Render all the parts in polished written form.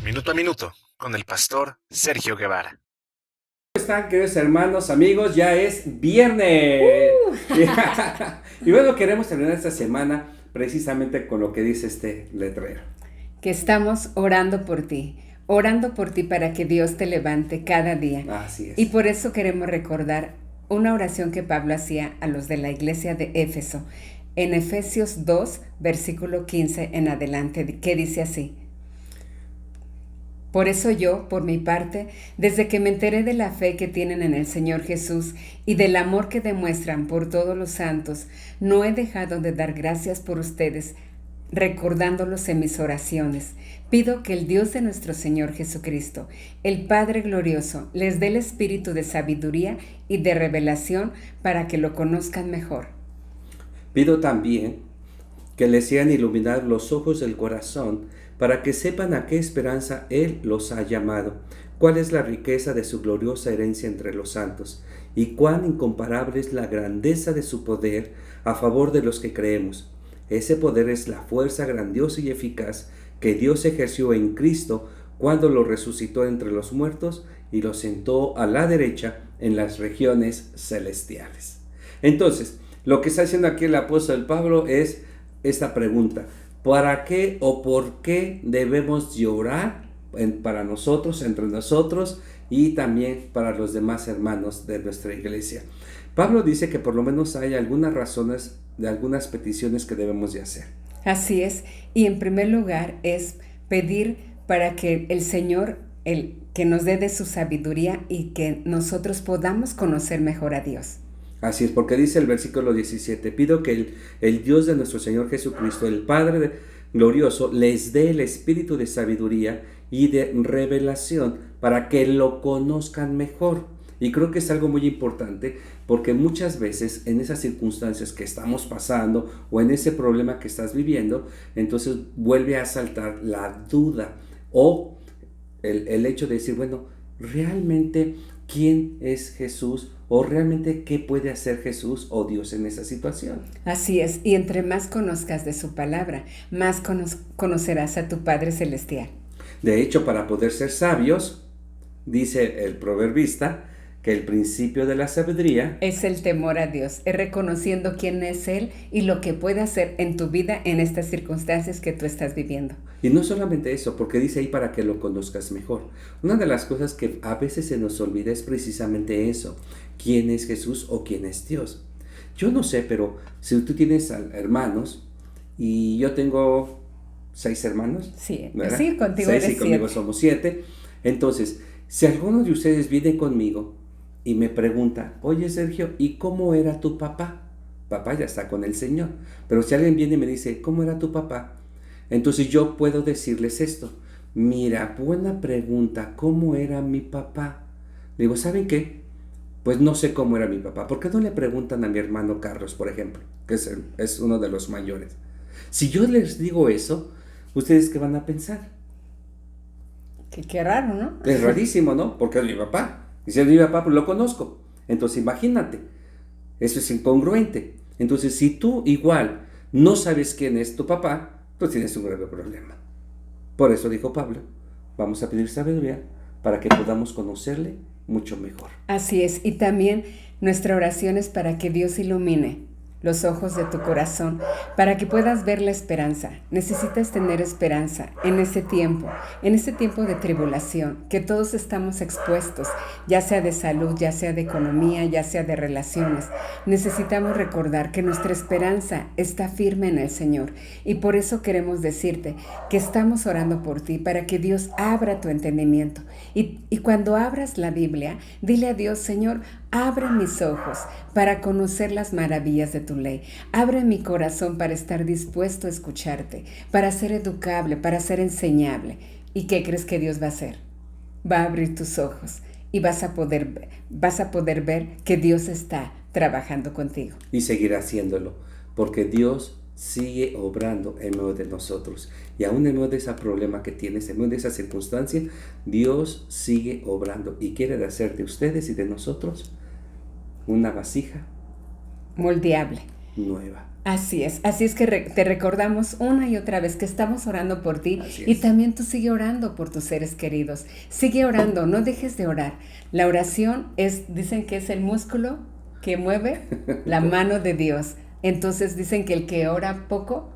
Minuto a minuto, con el pastor Sergio Guevara. ¿Cómo están, queridos hermanos, amigos? Ya es viernes. Y bueno, queremos terminar esta semana precisamente con lo que dice este letrero. Que estamos orando por ti para que Dios te levante cada día. Así Y es. por eso queremos recordar una oración que Pablo hacía a los de la iglesia de Éfeso, en Efesios 2, versículo 15 en adelante, que dice así: Por eso yo, por mi parte, desde que me enteré de la fe que tienen en el Señor Jesús y del amor que demuestran por todos los santos, no he dejado de dar gracias por ustedes, recordándolos en mis oraciones. Pido que el Dios de nuestro Señor Jesucristo, el Padre glorioso, les dé el espíritu de sabiduría y de revelación para que lo conozcan mejor. Pido también que les sean iluminados los ojos del corazón para que sepan a qué esperanza Él los ha llamado, cuál es la riqueza de su gloriosa herencia entre los santos, y cuán incomparable es la grandeza de su poder a favor de los que creemos. Ese poder es la fuerza grandiosa y eficaz que Dios ejerció en Cristo cuando lo resucitó entre los muertos y lo sentó a la derecha en las regiones celestiales. Entonces, lo que está haciendo aquí el apóstol Pablo es esta pregunta: ¿para qué o por qué debemos llorar para nosotros, entre nosotros y también para los demás hermanos de nuestra iglesia? Pablo dice que por lo menos hay algunas razones de algunas peticiones que debemos de hacer. Así es, y en primer lugar es pedir para que el Señor, que nos dé de su sabiduría y que nosotros podamos conocer mejor a Dios. Así es, porque dice el versículo 17, pido que el Dios de nuestro Señor Jesucristo, el Padre glorioso, les dé el espíritu de sabiduría y de revelación para que lo conozcan mejor. Y creo que es algo muy importante porque muchas veces en esas circunstancias que estamos pasando o en ese problema que estás viviendo, entonces vuelve a saltar la duda o el hecho de decir, bueno, realmente quién es Jesús o realmente qué puede hacer Jesús o Dios en esa situación. Así es, y entre más conozcas de su palabra, más conocerás a tu Padre Celestial. De hecho, para poder ser sabios, dice el proverbista, que el principio de la sabiduría Es el temor a Dios, es reconociendo quién es Él y lo que puede hacer en tu vida en estas circunstancias que tú estás viviendo. Y no solamente eso, porque dice ahí para que lo conozcas mejor. Una de las cosas que a veces se nos olvida es precisamente eso: quién es Jesús o quién es Dios. Yo no sé, pero si tú tienes hermanos y yo tengo 6 hermanos, Sí, ¿verdad? sí, contigo 6 eres y conmigo 7. somos 7. Entonces, si alguno de ustedes viene conmigo y me pregunta, oye Sergio, ¿y cómo era tu papá? Papá ya está con el Señor. Pero si alguien viene y me dice, ¿cómo era tu papá? Entonces yo puedo decirles esto: mira, buena pregunta, ¿cómo era mi papá? Le digo, ¿saben qué? Pues no sé cómo era mi papá. ¿Por qué no le preguntan a mi hermano Carlos, por ejemplo, que es uno de los mayores? Si yo les digo eso, ¿ustedes qué van a pensar? Qué raro, ¿no? Es rarísimo, ¿no? Porque es mi papá. Y si es mi papá, pues lo conozco. Entonces imagínate, eso es incongruente. Entonces, si tú igual no sabes quién es tu papá, pues tienes un grave problema. Por eso dijo Pablo, vamos a pedir sabiduría para que podamos conocerle mucho mejor. Así es, y también nuestra oración es para que Dios ilumine los ojos de tu corazón, para que puedas ver la esperanza. Necesitas tener esperanza en ese tiempo de tribulación, que todos estamos expuestos, ya sea de salud, ya sea de economía, ya sea de relaciones. Necesitamos recordar que nuestra esperanza está firme en el Señor, y por eso queremos decirte que estamos orando por ti, para que Dios abra tu entendimiento. Y cuando abras la Biblia, dile a Dios, Señor, abre mis ojos para conocer las maravillas de tu ley. Abre mi corazón para estar dispuesto a escucharte, para ser educable, para ser enseñable. ¿Y qué crees que Dios va a hacer? Va a abrir tus ojos y vas a poder ver que Dios está trabajando contigo. Y seguirá haciéndolo, porque Dios sigue obrando en medio de nosotros. Y aún en medio de ese problema que tienes, en medio de esa circunstancia, Dios sigue obrando y quiere hacer de ustedes y de nosotros una vasija Moldeable. nueva. Así es que te recordamos una y otra vez que estamos orando por ti Así y es. también tú sigue orando por tus seres queridos. Sigue orando, no dejes de orar. La oración dicen que es el músculo que mueve la mano de Dios. Entonces dicen que el que ora poco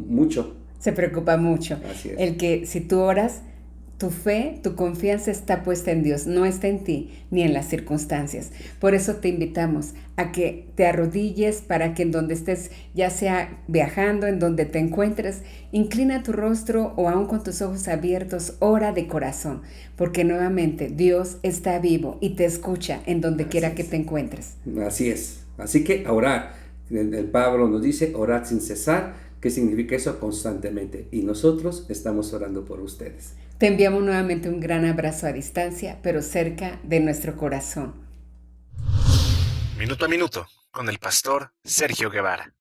Mucho. se preocupa mucho. Así es. El que si tú oras, tu fe, tu confianza está puesta en Dios, no está en ti ni en las circunstancias. Por eso te invitamos a que te arrodilles para que en donde estés, ya sea viajando, en donde te encuentres, inclina tu rostro o aún con tus ojos abiertos, ora de corazón, porque nuevamente Dios está vivo y te escucha en donde quiera que te encuentres. Así es. Así que a orar. El Pablo nos dice, orad sin cesar. ¿Qué significa eso? Constantemente. Y nosotros estamos orando por ustedes. Te enviamos nuevamente un gran abrazo a distancia, pero cerca de nuestro corazón. Minuto a minuto, con el pastor Sergio Guevara.